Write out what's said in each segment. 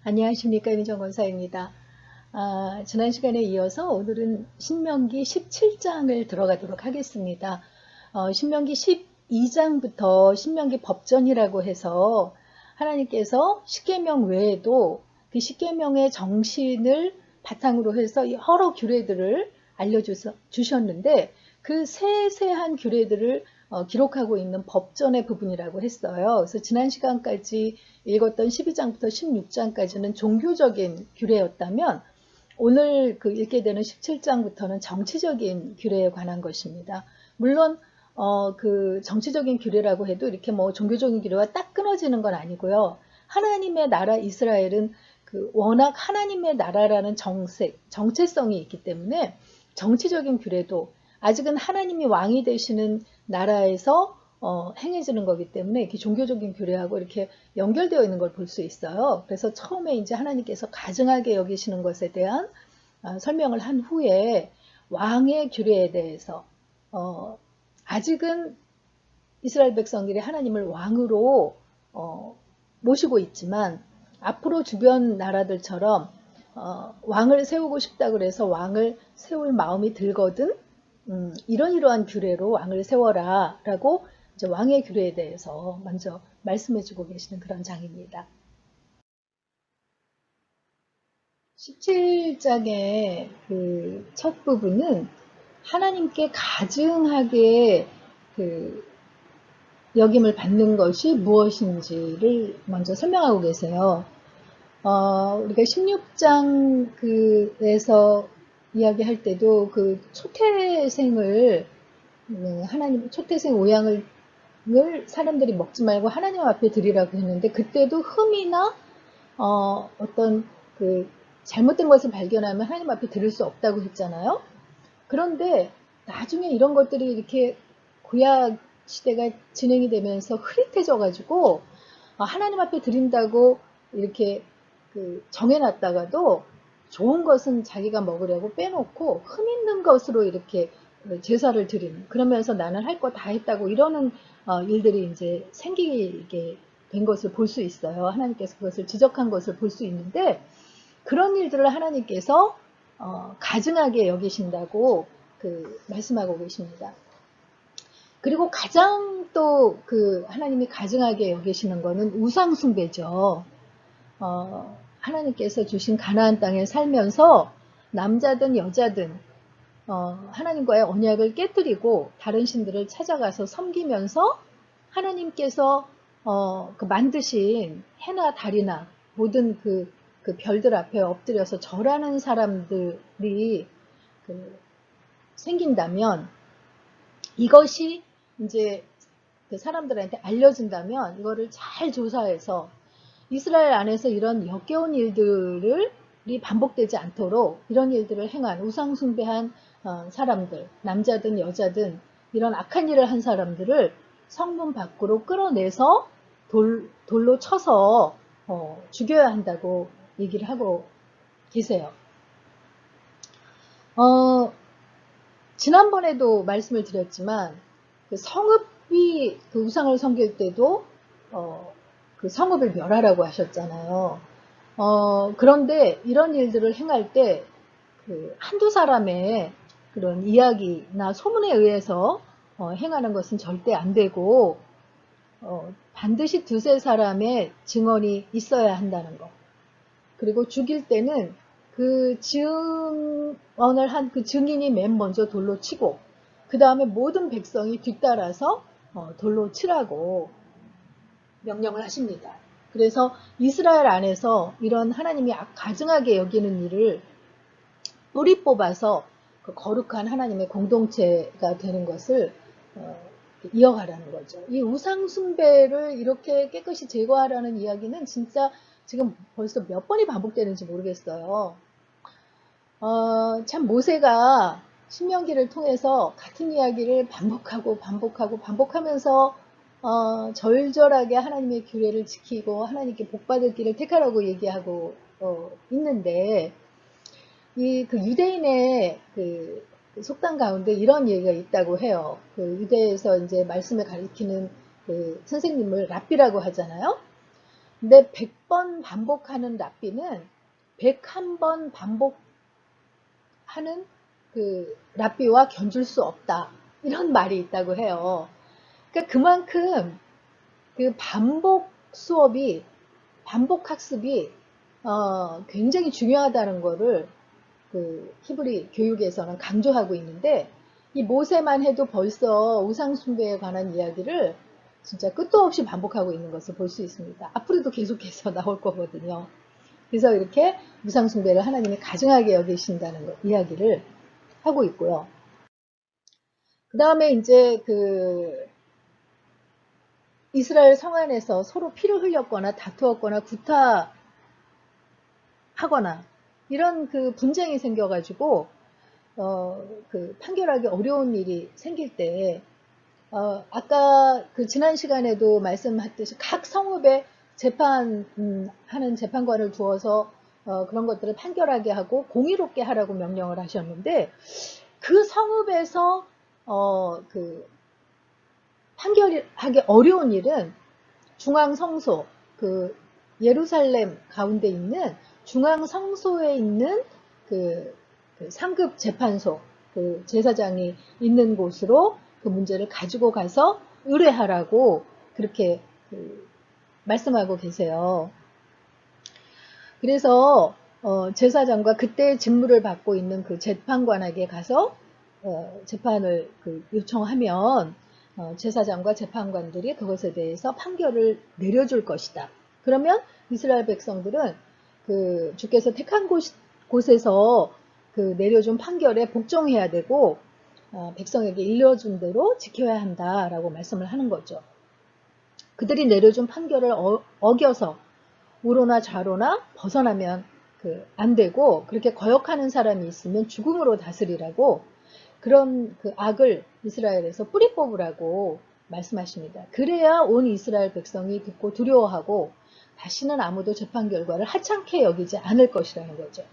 안녕하십니까, 이민정 권사입니다. 지난 시간에 이어서 오늘은 신명기 17장을 들어가도록 하겠습니다. 신명기 12장부터 신명기 법전이라고 해서 하나님께서 십계명 외에도 그 십계명의 정신을 바탕으로 해서 여러 규례들을 알려주셨는데 그 세세한 규례들을 기록하고 있는 법전의 부분이라고 했어요. 그래서 지난 시간까지 읽었던 12장부터 16장까지는 종교적인 규례였다면 오늘 읽게 되는 17장부터는 정치적인 규례에 관한 것입니다. 물론 그 정치적인 규례라고 해도 이렇게 뭐 종교적인 규례와 딱 끊어지는 건 아니고요. 하나님의 나라 이스라엘은 워낙 하나님의 나라라는 정체성이 있기 때문에 정치적인 규례도 아직은 하나님이 왕이 되시는 나라에서 행해지는 거기 때문에 이렇게 종교적인 규례하고 이렇게 연결되어 있는 걸 볼 수 있어요. 그래서 처음에 이제 하나님께서 가증하게 여기시는 것에 대한 설명을 한 후에 왕의 규례에 대해서 아직은 이스라엘 백성들이 하나님을 왕으로 모시고 있지만 앞으로 주변 나라들처럼 왕을 세우고 싶다 그래서 왕을 세울 마음이 들거든 이러한 규례로 왕을 세워라 라고 이제 왕의 규례에 대해서 먼저 말씀해주고 계시는 그런 장입니다. 17장의 그 첫 부분은 하나님께 가증하게 여김을 받는 것이 무엇인지를 먼저 설명하고 계세요. 우리가 16장 에서 이야기할 때도 그 초태생을 하나님 초태생 오양을 사람들이 먹지 말고 하나님 앞에 드리라고 했는데 그때도 흠이나 어떤 잘못된 것을 발견하면 하나님 앞에 드릴 수 없다고 했잖아요. 그런데 나중에 이런 것들이 이렇게 구약 시대가 진행이 되면서 흐릿해져 가지고 하나님 앞에 드린다고 이렇게 정해놨다가도 좋은 것은 자기가 먹으려고 빼놓고 흠 있는 것으로 이렇게 제사를 드리는, 그러면서 나는 할 거 다 했다고 이러는 일들이 이제 생기게 된 것을 볼 수 있어요. 하나님께서 그것을 지적한 것을 볼 수 있는데 그런 일들을 하나님께서 가증하게 여기신다고 말씀하고 계십니다. 그리고 가장 또 하나님이 가증하게 여기시는 거는 우상숭배죠. 하나님께서 주신 가나안 땅에 살면서 남자든 여자든 하나님과의 언약을 깨뜨리고 다른 신들을 찾아가서 섬기면서 하나님께서 만드신 해나 달이나 모든 그 별들 앞에 엎드려서 절하는 사람들이 생긴다면 이것이 이제 사람들한테 알려진다면 이거를 잘 조사해서 이스라엘 안에서 이런 역겨운 일들이 반복되지 않도록 이런 일들을 행한 우상숭배한 사람들, 남자든 여자든 이런 악한 일을 한 사람들을 성문 밖으로 끌어내서 돌로 쳐서 죽여야 한다고 얘기를 하고 계세요. 지난번에도 말씀을 드렸지만 성읍이 우상을 섬길 때도 성읍을 멸하라고 하셨잖아요. 그런데 이런 일들을 행할 때 한두 사람의 그런 이야기나 소문에 의해서 행하는 것은 절대 안 되고 반드시 두세 사람의 증언이 있어야 한다는 것. 그리고 죽일 때는 그 증언을 한 그 증인이 맨 먼저 돌로 치고 그 다음에 모든 백성이 뒤따라서 돌로 치라고 명령을 하십니다. 그래서 이스라엘 안에서 이런 하나님이 가증하게 여기는 일을 뿌리 뽑아서 거룩한 하나님의 공동체가 되는 것을 이어가라는 거죠. 이 우상 숭배를 이렇게 깨끗이 제거하라는 이야기는 진짜 지금 벌써 몇 번이 반복되는지 모르겠어요. 참 모세가 신명기를 통해서 같은 이야기를 반복하면서 절절하게 하나님의 규례를 지키고 하나님께 복받을 길을 택하라고 얘기하고 있는데 유대인의 속담 가운데 이런 얘기가 있다고 해요. 유대에서 이제 말씀을 가리키는 선생님을 랍비라고 하잖아요. 근데 100번 반복하는 랍비는 101번 반복하는 그 랍비와 견줄 수 없다. 이런 말이 있다고 해요. 그러니까 그만큼 그 반복 수업이, 반복 학습이 굉장히 중요하다는 거를 그 히브리 교육에서는 강조하고 있는데, 이 모세만 해도 벌써 우상숭배에 관한 이야기를 진짜 끝도 없이 반복하고 있는 것을 볼 수 있습니다. 앞으로도 계속해서 나올 거거든요. 그래서 이렇게 우상숭배를 하나님이 가증하게 여기신다는 이야기를 하고 있고요. 그 다음에 이제 그 이스라엘 성 안에서 서로 피를 흘렸거나 다투었거나 구타하거나 이런 그 분쟁이 생겨가지고 그 판결하기 어려운 일이 생길 때 아까 그 지난 시간에도 말씀했듯이 각 성읍에 재판하는 재판관을 두어서 그런 것들을 판결하게 하고 공의롭게 하라고 명령을 하셨는데, 그 성읍에서 그 판결하기 어려운 일은 중앙 성소, 그 예루살렘 가운데 있는 중앙 성소에 있는 그 상급 재판소, 그 제사장이 있는 곳으로 그 문제를 가지고 가서 의뢰하라고 그렇게 말씀하고 계세요. 그래서 제사장과 그때 직무를 받고 있는 그 재판관에게 가서 재판을 요청하면 제사장과 재판관들이 그것에 대해서 판결을 내려줄 것이다. 그러면 이스라엘 백성들은 그 주께서 택한 곳에서 그 내려준 판결에 복종해야 되고 백성에게 일러준 대로 지켜야 한다라고 말씀을 하는 거죠. 그들이 내려준 판결을 어겨서 우로나 좌로나 벗어나면 안 되고, 그렇게 거역하는 사람이 있으면 죽음으로 다스리라고, 그런 그 악을 이스라엘에서 뿌리 뽑으라고 말씀하십니다. 그래야 온 이스라엘 백성이 듣고 두려워하고 다시는 아무도 재판 결과를 하찮게 여기지 않을 것이라는 거죠.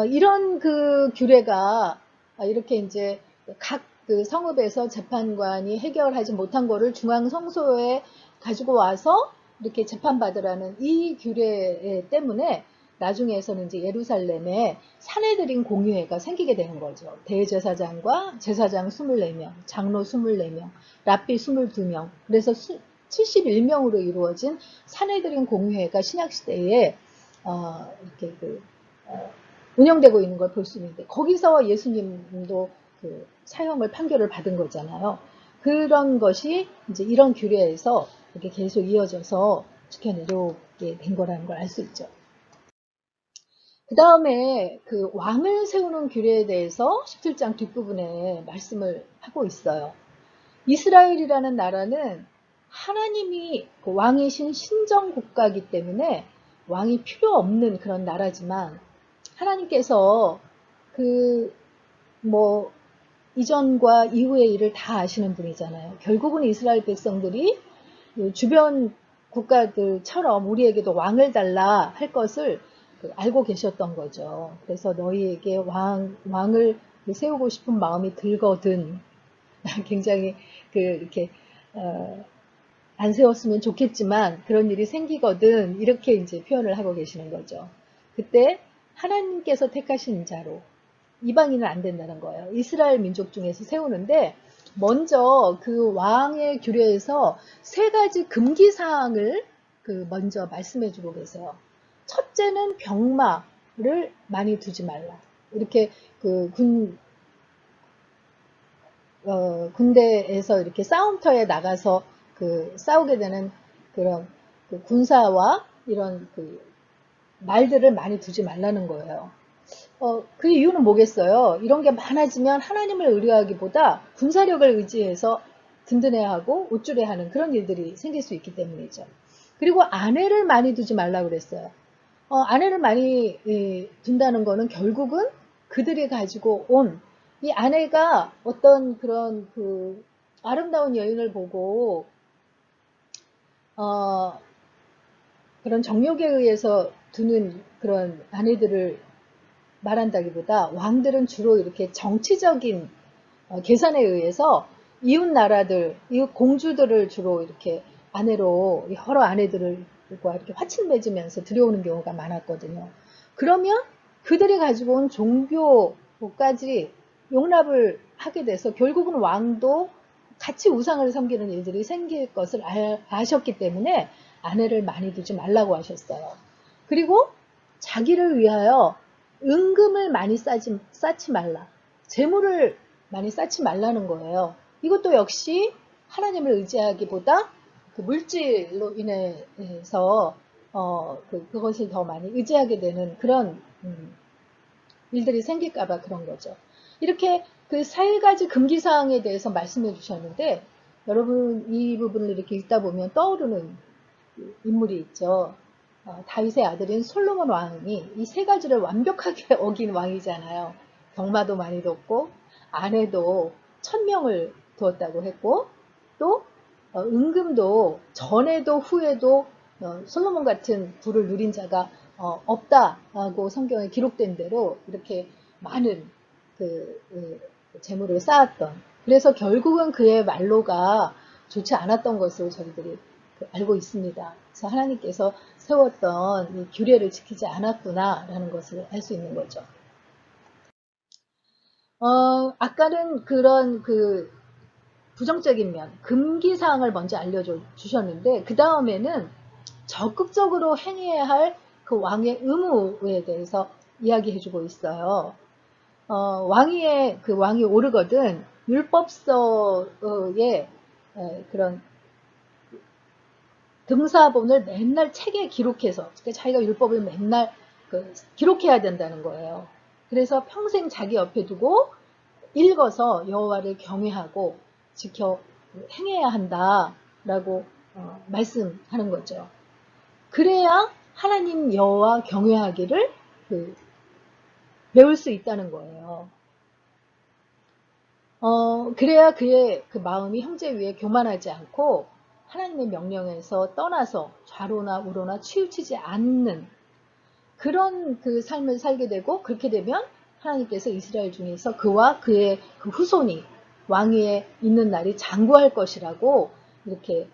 이런 그 규례가 이렇게 이제 각 그 성읍에서 재판관이 해결하지 못한 거를 중앙 성소에 가지고 와서 이렇게 재판받으라는 이 규례 때문에 나중에서는 이제 예루살렘에 사내들인 공의회가 생기게 되는 거죠. 대제사장과 제사장 24명, 장로 24명, 랍비 22명, 그래서 71명으로 이루어진 사내들인 공의회가 신약시대에 이렇게 운영되고 있는 걸 볼 수 있는데, 거기서 예수님도 그 사형을 판결을 받은 거잖아요. 그런 것이 이제 이런 규례에서 이렇게 계속 이어져서 지켜내려오게 된 거라는 걸 알 수 있죠. 그 다음에 그 왕을 세우는 규례에 대해서 17장 뒷부분에 말씀을 하고 있어요. 이스라엘이라는 나라는 하나님이 그 왕이신 신정 국가이기 때문에 왕이 필요 없는 그런 나라지만, 하나님께서 이전과 이후의 일을 다 아시는 분이잖아요. 결국은 이스라엘 백성들이 주변 국가들처럼 우리에게도 왕을 달라 할 것을 알고 계셨던 거죠. 그래서 너희에게 왕을 세우고 싶은 마음이 들거든. 굉장히 이렇게 안 세웠으면 좋겠지만 그런 일이 생기거든. 이렇게 이제 표현을 하고 계시는 거죠. 그때 하나님께서 택하신 자로, 이방인은 안 된다는 거예요. 이스라엘 민족 중에서 세우는데, 먼저 그 왕의 규례에서 3가지 금기사항을 먼저 말씀해 주고 계세요. 첫째는 병마를 많이 두지 말라. 이렇게 군대에서 이렇게 싸움터에 나가서 싸우게 되는 그런 군사와 이런 말들을 많이 두지 말라는 거예요. 그 이유는 뭐겠어요? 이런 게 많아지면 하나님을 의뢰하기보다 군사력을 의지해서 든든해하고 우쭐해하는 그런 일들이 생길 수 있기 때문이죠. 그리고 아내를 많이 두지 말라고 그랬어요. 아내를 많이 둔다는 거는 결국은 그들이 가지고 온, 이 아내가 어떤 그런 아름다운 여인을 보고 그런 정욕에 의해서 두는 그런 아내들을 말한다기보다, 왕들은 주로 이렇게 정치적인 계산에 의해서 이웃 나라들, 이웃 공주들을 주로 이렇게 아내로 여러 아내들과 이렇게 화친 맺으면서 들여오는 경우가 많았거든요. 그러면 그들이 가지고 온 종교까지 용납을 하게 돼서 결국은 왕도 같이 우상을 섬기는 일들이 생길 것을 아셨기 때문에 아내를 많이 두지 말라고 하셨어요. 그리고 자기를 위하여 은금을 많이 쌓지 말라. 재물을 많이 쌓지 말라는 거예요. 이것도 역시 하나님을 의지하기보다 그 물질로 인해서 그것을 더 많이 의지하게 되는 그런 일들이 생길까봐 그런 거죠. 이렇게 그 4가지 금기사항에 대해서 말씀해 주셨는데 여러분 이 부분을 이렇게 읽다 보면 떠오르는 인물이 있죠. 다윗의 아들인 솔로몬 왕이 이 3가지를 완벽하게 어긴 왕이잖아요. 병마도 많이 뒀고 아내도 1000명을 두었다고 했고 또 은금도 전에도 후에도 솔로몬 같은 부를 누린 자가 없다고 성경에 기록된 대로 이렇게 많은 재물을 쌓았던, 그래서 결국은 그의 말로가 좋지 않았던 것으로 저희들이 알고 있습니다. 그래서 하나님께서 세웠던 이 규례를 지키지 않았구나라는 것을 알 수 있는 거죠. 아까는 그런 부정적인 면, 금기사항을 먼저 알려주셨는데 그 다음에는 적극적으로 행해야 할 그 왕의 의무에 대해서 이야기해주고 있어요. 왕이 오르거든 율법서의 그런 등사본을 맨날 책에 기록해서, 그러니까 자기가 율법을 맨날 기록해야 된다는 거예요. 그래서 평생 자기 옆에 두고 읽어서 여호와를 경외하고 지켜 행해야 한다라고 말씀하는 거죠. 그래야 하나님 여호와 경외하기를 배울 수 있다는 거예요. 그래야 그의 그 마음이 형제 위에 교만하지 않고 하나님의 명령에서 떠나서 좌로나 우로나 치우치지 않는 그런 그 삶을 살게 되고, 그렇게 되면 하나님께서 이스라엘 중에서 그와 그의 그 후손이 왕위에 있는 날이 장구할 것이라고 이렇게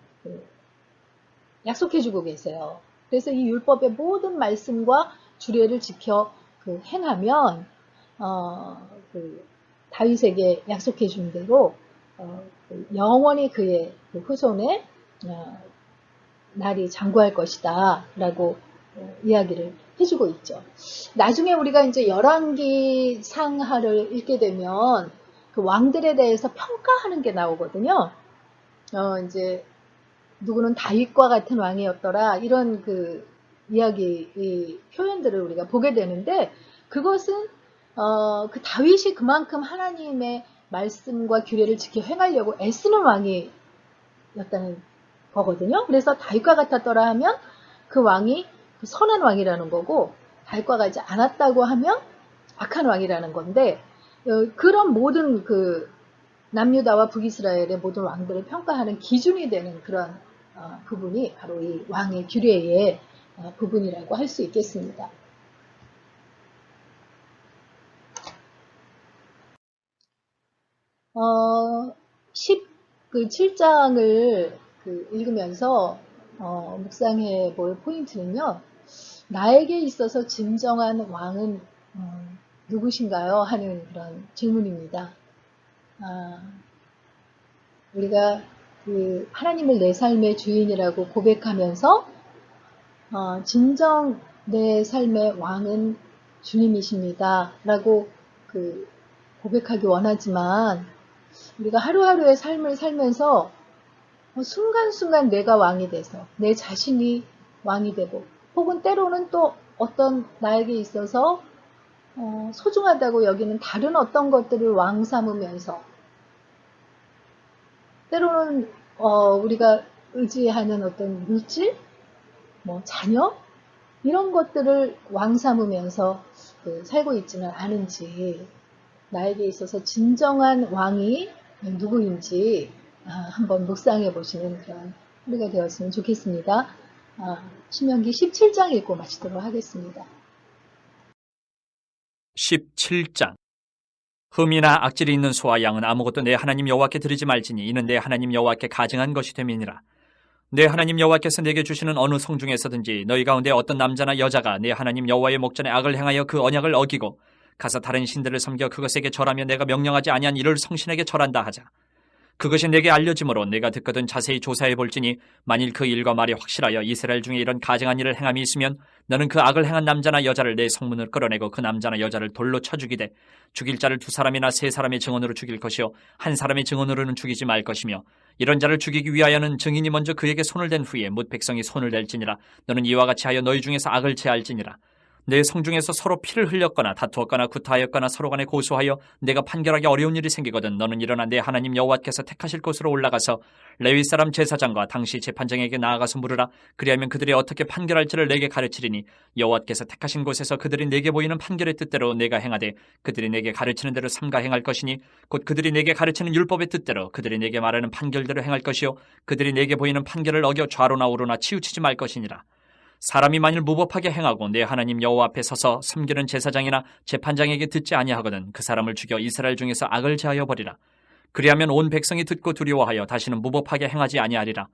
약속해주고 계세요. 그래서 이 율법의 모든 말씀과 주례를 지켜 행하면 다윗에게 약속해 준 대로 영원히 그의 후손의 날이 장구할 것이다 라고 이야기를 해주고 있죠. 나중에 우리가 이제 열왕기 상하를 읽게 되면 그 왕들에 대해서 평가하는 게 나오거든요. 이제 누구는 다윗과 같은 왕이었더라, 이런 이야기 표현들을 우리가 보게 되는데, 그것은 그 다윗이 그만큼 하나님의 말씀과 규례를 지켜 행하려고 애쓰는 왕이었다는 거거든요. 그래서 다윗과 같았더라 하면 그 왕이 선한 왕이라는 거고, 다윗과 같지 않았다고 하면 악한 왕이라는 건데, 그런 모든 남유다와 북이스라엘의 모든 왕들을 평가하는 기준이 되는 그런 부분이 바로 이 왕의 규례의 부분이라고 할 수 있겠습니다. 17장을 읽으면서 묵상해 볼 포인트는요, 나에게 있어서 진정한 왕은 누구신가요? 하는 그런 질문입니다. 우리가 하나님을 내 삶의 주인이라고 고백하면서 진정 내 삶의 왕은 주님이십니다 라고 고백하기 원하지만, 우리가 하루하루의 삶을 살면서 순간순간 내가 왕이 돼서 내 자신이 왕이 되고, 혹은 때로는 또 어떤 나에게 있어서 소중하다고 여기는 다른 어떤 것들을 왕 삼으면서, 때로는 우리가 의지하는 어떤 물질, 자녀, 이런 것들을 왕 삼으면서 살고 있지는 않은지, 나에게 있어서 진정한 왕이 누구인지 한번 묵상해 보시는 그런 하루가 되었으면 좋겠습니다. 신명기 17장 읽고 마치도록 하겠습니다. 17장. 흠이나 악질이 있는 소와 양은 아무것도 내 하나님 여호와께 드리지 말지니 이는 내 하나님 여호와께 가증한 것이 됨이니라. 내 하나님 여호와께서 내게 주시는 어느 성 중에서든지 너희 가운데 어떤 남자나 여자가 내 하나님 여호와의 목전에 악을 행하여 그 언약을 어기고 가서 다른 신들을 섬겨 그것에게 절하며 내가 명령하지 아니한 이를 성신에게 절한다 하자. 그것이 내게 알려짐으로 내가 듣거든 자세히 조사해 볼지니 만일 그 일과 말이 확실하여 이스라엘 중에 이런 가증한 일을 행함이 있으면 너는 그 악을 행한 남자나 여자를 내 성문을 끌어내고 그 남자나 여자를 돌로 쳐 죽이되 죽일 자를 2사람이나 3사람의 증언으로 죽일 것이요 한 사람의 증언으로는 죽이지 말 것이며 이런 자를 죽이기 위하여는 증인이 먼저 그에게 손을 댄 후에 뭇 백성이 손을 댈지니라. 너는 이와 같이 하여 너희 중에서 악을 제할지니라. 내 성중에서 서로 피를 흘렸거나 다투었거나 구타하였거나 서로 간에 고소하여 내가 판결하기 어려운 일이 생기거든 너는 일어나 내 하나님 여호와께서 택하실 곳으로 올라가서 레위 사람 제사장과 당시 재판장에게 나아가서 물으라. 그리하면 그들이 어떻게 판결할지를 내게 가르치리니 여호와께서 택하신 곳에서 그들이 내게 보이는 판결의 뜻대로 내가 행하되 그들이 내게 가르치는 대로 삼가 행할 것이니 곧 그들이 내게 가르치는 율법의 뜻대로 그들이 내게 말하는 판결대로 행할 것이요 그들이 내게 보이는 판결을 어겨 좌로나 우로나 치우치지 말 것이니라. 사람이 만일 무법하게 행하고 내 하나님 여호와 앞에 서서 섬기는 제사장이나 재판장에게 듣지 아니하거든 그 사람을 죽여 이스라엘 중에서 악을 제하여 버리라. 그리하면 온 백성이 듣고 두려워하여 다시는 무법하게 행하지 아니하리라.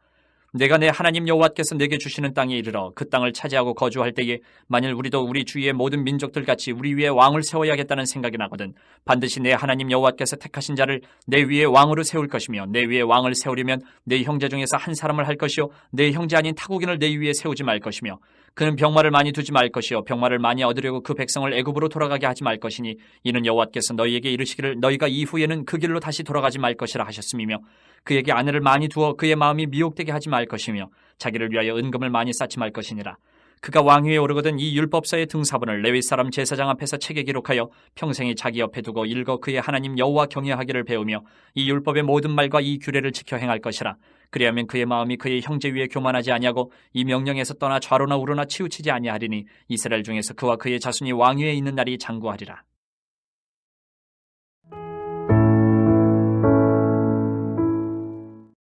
내가 내 하나님 여호와께서 내게 주시는 땅에 이르러 그 땅을 차지하고 거주할 때에 만일 우리도 우리 주위의 모든 민족들 같이 우리 위에 왕을 세워야겠다는 생각이 나거든 반드시 내 하나님 여호와께서 택하신 자를 내 위에 왕으로 세울 것이며 내 위에 왕을 세우려면 내 형제 중에서 한 사람을 할 것이요 내 형제 아닌 타국인을 내 위에 세우지 말 것이며 그는 병마를 많이 두지 말 것이요 병마를 많이 얻으려고 그 백성을 애굽으로 돌아가게 하지 말 것이니 이는 여호와께서 너희에게 이르시기를 너희가 이후에는 그 길로 다시 돌아가지 말 것이라 하셨음이며 그에게 아내를 많이 두어 그의 마음이 미혹되게 하지 말 것이며 자기를 위하여 은금을 많이 쌓지 말 것이니라. 그가 왕위에 오르거든 이 율법서의 등사본을 레위 사람 제사장 앞에서 책에 기록하여 평생이 자기 옆에 두고 읽어 그의 하나님 여호와 경외하기를 배우며 이 율법의 모든 말과 이 규례를 지켜 행할 것이라. 그리하면 그의 마음이 그의 형제 위에 교만하지 아니하고 이 명령에서 떠나 좌로나 우로나 치우치지 아니하리니 이스라엘 중에서 그와 그의 자손이 왕위에 있는 날이 장구하리라.